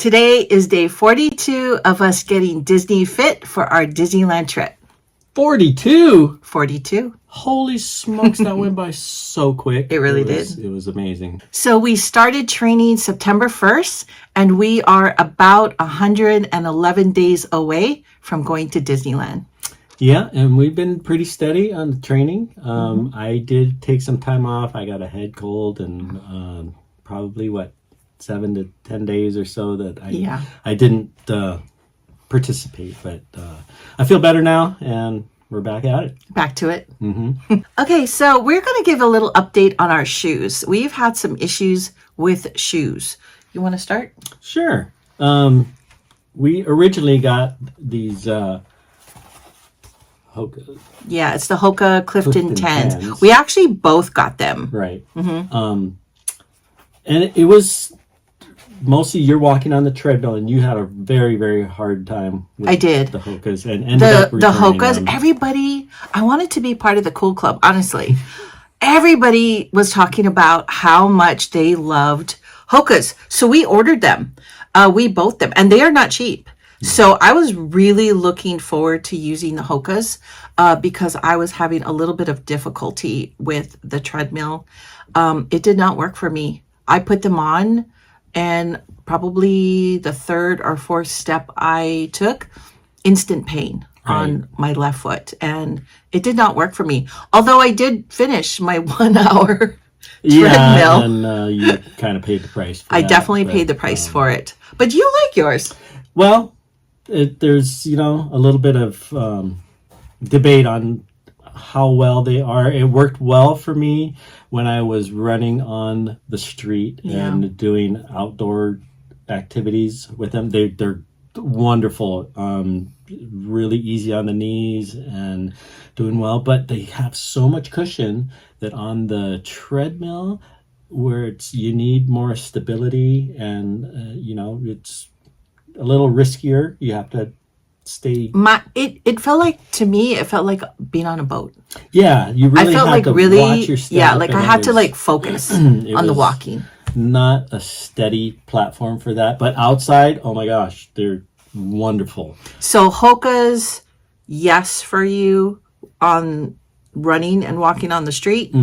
Today is day 42 of us getting Disney fit for our Disneyland trip. 42? 42. Holy smokes, that went by so quick. It really did. It was amazing. So we started training September 1st, and we are about 111 days away from going to Disneyland. Yeah, and we've been pretty steady on the training. I did take some time off. I got a head cold and probably, 7 to 10 days or so that I didn't participate. But I feel better now, and we're back at it. Back to it. Okay, so we're going to give a little update on our shoes. We've had some issues with shoes. You want to start? Sure. We originally got these Hoka. Yeah, it's the Hoka Clifton 10s. We actually both got them. Right. And it was mostly you're walking on the treadmill, and you had a very, very hard time with I did. The Hokas and ended up the Hokas. them. Everybody, I wanted to be part of the cool club, honestly. Everybody was talking about how much they loved Hokas. So we ordered them. We bought them, and they are not cheap. So I was really looking forward to using the Hokas because I was having a little bit of difficulty with the treadmill. It did not work for me. I put them on, and probably the third or fourth step I took, instant pain on my left foot. And it did not work for me. Although I did finish my 1 hour treadmill. Yeah, and you kind of paid the price for that. I definitely paid the price for it. But you like yours. Well, there's, a little bit of debate on how well they are. It worked well for me when I was running on the street and doing outdoor activities with them. They're wonderful, really easy on the knees and doing well, but they have so much cushion that on the treadmill where you need more stability and it's a little riskier. You have to stay. It felt like, to me, it felt like being on a boat. Yeah, you really have to watch your step. Yeah, I had to focus on the walking. Not a steady platform for that, but outside, oh my gosh, they're wonderful. So Hokas, yes for you on running and walking on the street.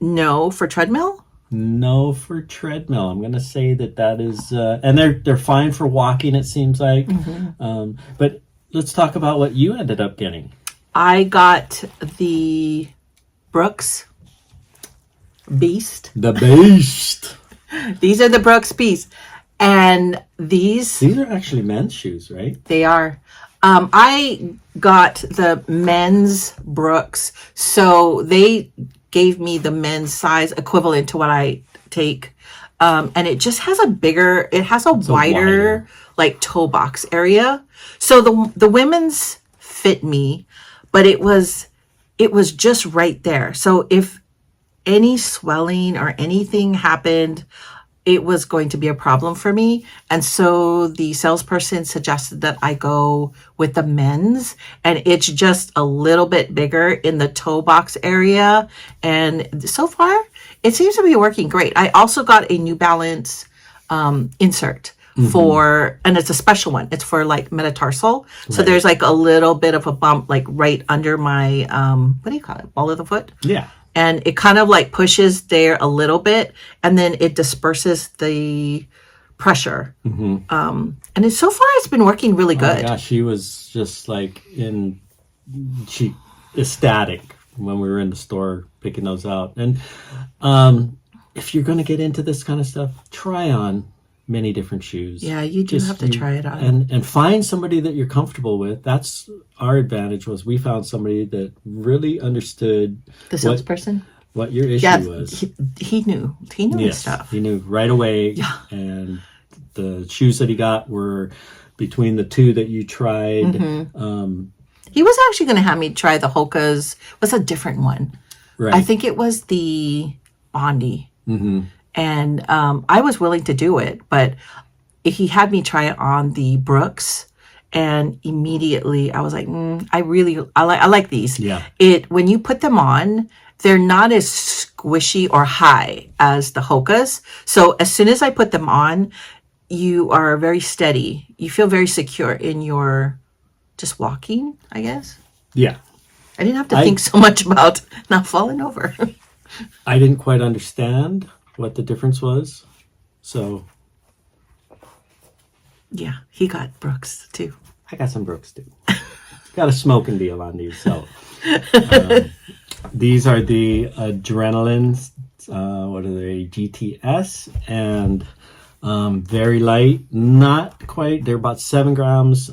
No for treadmill. No for treadmill. I'm going to say that is, and they're fine for walking, it seems like. But let's talk about what you ended up getting. I got the Brooks Beast. The Beast. These are the Brooks Beast. And these are actually men's shoes, right? They are. I got the men's Brooks. So they gave me the men's size equivalent to what I take. And it just has a wider toe box area. So the women's fit me, but it was just right there. So if any swelling or anything happened, it was going to be a problem for me. And so the salesperson suggested that I go with the men's, and it's just a little bit bigger in the toe box area. And so far, it seems to be working great. I also got a New Balance insert and it's a special one. It's for metatarsal. So there's a little bit of a bump right under my, what do you call it? Ball of the foot? Yeah. And it kind of pushes there a little bit, and then it disperses the pressure. And so far it's been working really good. Oh my gosh, she was just ecstatic when we were in the store picking those out. And if you're going to get into this kind of stuff, try on many different shoes. Yeah, you do have to try it on. And find somebody that you're comfortable with. That's our advantage. Was we found somebody that really understood the salesperson what your issue was. He knew his stuff. He knew right away. Yeah. And the shoes that he got were between the two that you tried. He was actually going to have me try the Hokas. It was a different one. Right. I think it was the Bondi. And I was willing to do it, but he had me try it on the Brooks, and immediately I was like, I like these. Yeah. When you put them on, they're not as squishy or high as the Hokas. So as soon as I put them on, you are very steady. You feel very secure in your just walking, I guess. Yeah. I didn't have to think so much about not falling over. I didn't quite understand what the difference was. So yeah, he got Brooks too. I got some Brooks too. Got a smoking deal on these. So these are the Adrenaline, what are they, GTS, and very light, not quite, they're about 7 grams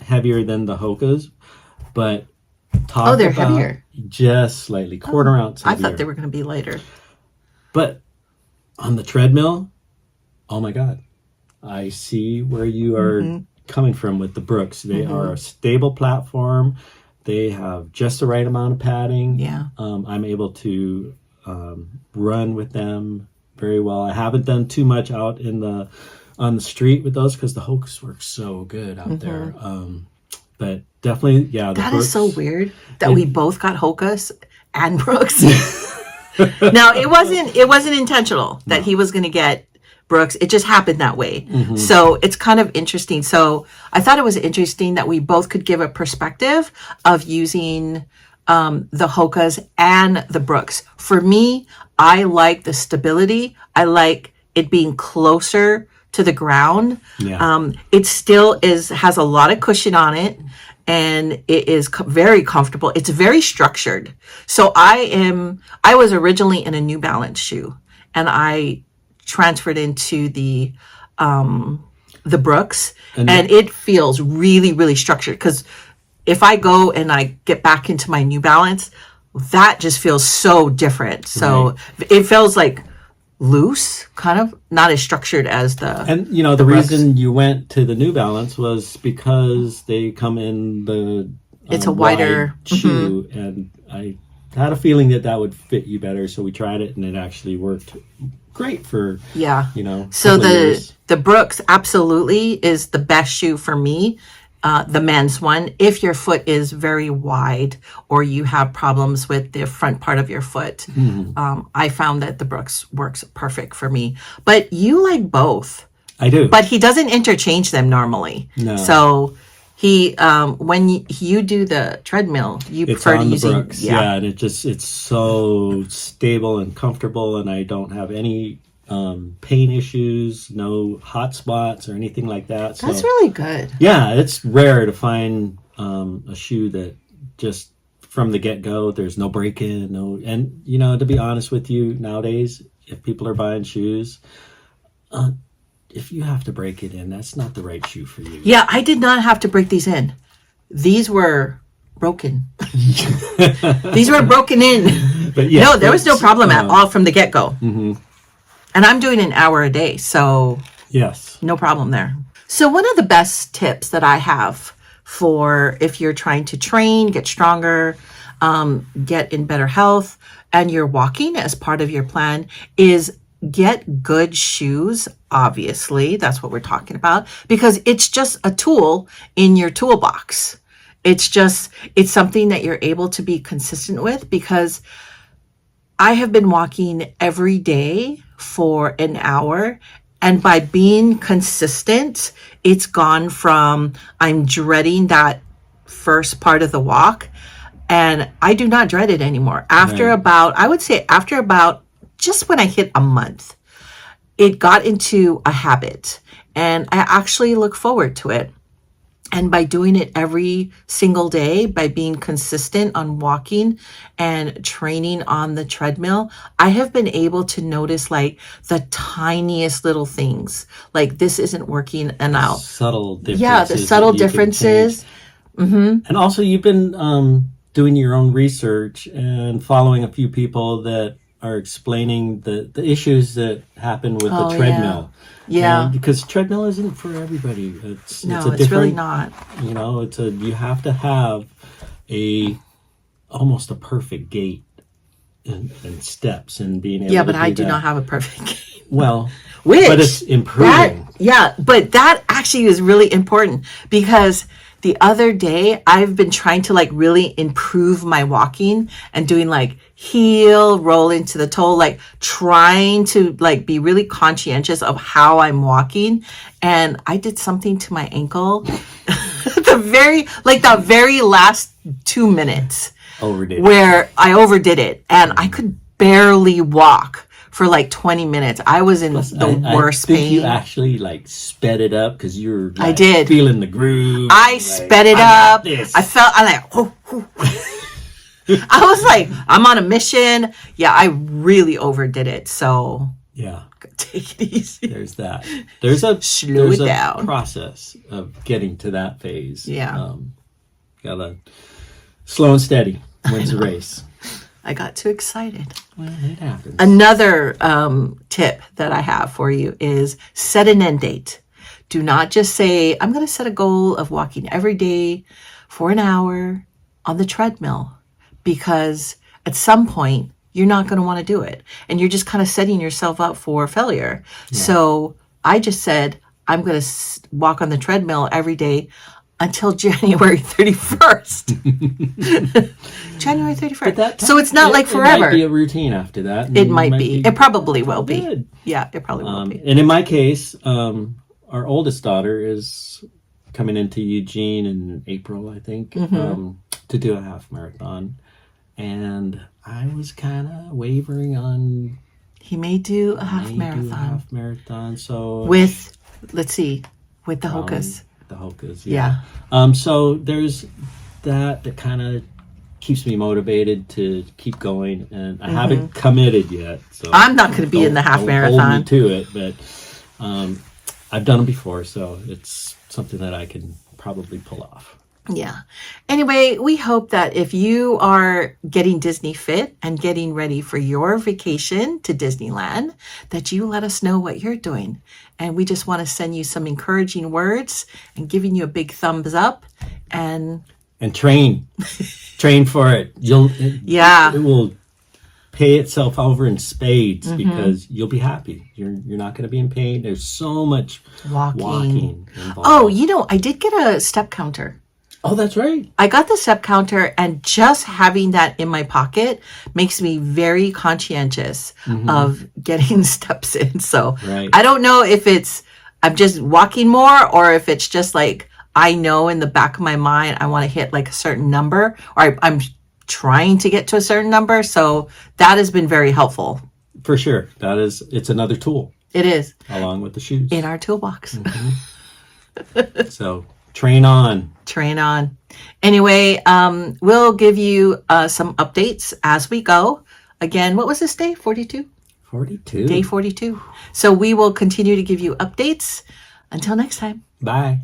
heavier than the Hokas, but they're heavier. Just slightly, quarter ounce heavier. I thought they were going to be lighter. But on the treadmill, oh my God, I see where you are coming from with the Brooks. They are a stable platform. They have just the right amount of padding. Yeah. I'm able to run with them very well. I haven't done too much out on the street with those because the Hokas work so good out there. But definitely, yeah. That Brooks, is so weird that we both got Hokas and Brooks. Now it wasn't intentional that he was going to get Brooks. It just happened that way. So it's kind of interesting. So I thought it was interesting that we both could give a perspective of using the Hokas and the Brooks. For me, I like the stability. I like it being closer to the ground. Yeah. It still has a lot of cushion on it, and it is very comfortable. It's very structured. So I was originally in a New Balance shoe, and I transferred into the Brooks, and it feels really, really structured. Because if I go and I get back into my New Balance, that just feels so different. So it feels like loose, kind of not as structured as the. And the reason you went to the New Balance was because they come in the it's a wider shoe, and I had a feeling that would fit you better. So we tried it, and it actually worked great for So the Brooks absolutely is the best shoe for me. The men's one, if your foot is very wide or you have problems with the front part of your foot, I found that the Brooks works perfect for me. But you like both. I do. But he doesn't interchange them normally. No. So he, when you do the treadmill, you prefer to use the Brooks. Yeah, and it's so stable and comfortable, and I don't have any pain issues, no hot spots or anything like that. So, that's really good. Yeah, it's rare to find a shoe that just from the get-go, there's no break-in, and to be honest with you, nowadays, if people are buying shoes, if you have to break it in, that's not the right shoe for you. Yeah, I did not have to break these in. These were broken. These were broken in. But yeah, no, there was no problem at all from the get-go. And I'm doing an hour a day, so yes, no problem there. So one of the best tips that I have for if you're trying to train, get stronger, get in better health, and you're walking as part of your plan is get good shoes. Obviously, that's what we're talking about, because it's just a tool in your toolbox. It's something that you're able to be consistent with, because I have been walking every day for an hour, and by being consistent, it's gone from I'm dreading that first part of the walk, and I do not dread it anymore. After about just when I hit a month, it got into a habit, and I actually look forward to it. And by doing it every single day, by being consistent on walking and training on the treadmill, I have been able to notice like the tiniest little things. Like this isn't working, and I'll subtle differences. Yeah, the subtle differences. And also, you've been doing your own research and following a few people that are explaining the issues that happen with the treadmill. Yeah, because treadmill isn't for everybody. It's really not. You have to have almost a perfect gait and steps and being able. Yeah, to but I do do that. not have a perfect gait. Well, but it's improving. But that actually is really important, because the other day, I've been trying to like really improve my walking and doing like heel, roll into the toe, like trying to like be really conscientious of how I'm walking. And I did something to my ankle the very last 2 minutes Overdid. where I overdid it and I could barely walk for like 20 minutes. I was in the worst I think pain. you actually like sped it up because you were like, I did. feeling the groove. I like, sped it I up. got this. I like, oh. I was like, I'm on a mission. Yeah, I really overdid it. So Yeah, take it easy. there's that. There's a Slow it down. process of getting to that phase. Yeah. Gotta slow and steady wins the race. I got too excited. Well, it happens. Another tip that I have for you is set an end date. Do not just say, I'm going to set a goal of walking every day for an hour on the treadmill, because at some point you're not going to want to do it. And you're just kind of setting yourself up for failure. Yeah. So I just said, I'm going to walk on the treadmill every day until January 31st. January 31st. So it's not like forever. It might be a routine after that. It might be. It probably will be. Good. Yeah, it probably will be. And in my case, our oldest daughter is coming into Eugene in April, I think, to do a half marathon. And I was kind of wavering on... He may do a half marathon. So with, let's see, with the Hokas. The Hokas, yeah. So there's that kind of keeps me motivated to keep going, and I haven't committed yet. So I'm not going to be in the half marathon. Hold me to it, but I've done it before, so it's something that I can probably pull off. Yeah. Anyway, we hope that if you are getting Disney fit and getting ready for your vacation to Disneyland, that you let us know what you're doing. And we just want to send you some encouraging words and giving you a big thumbs up and train for it. It will pay itself over in spades because you'll be happy. You're not going to be in pain. There's so much walking involved. Oh, I did get a step counter. Oh, that's right. I got the step counter, and just having that in my pocket makes me very conscientious of getting steps in. So I don't know if I'm just walking more, or if it's just like I know in the back of my mind I want to hit like a certain number, or I'm trying to get to a certain number. So that has been very helpful. For sure. It's another tool. It is. Along with the shoes. In our toolbox. So... Train on. Anyway, we'll give you some updates as we go. Again, what was this day? 42? 42. Day 42. So we will continue to give you updates. Until next time. Bye.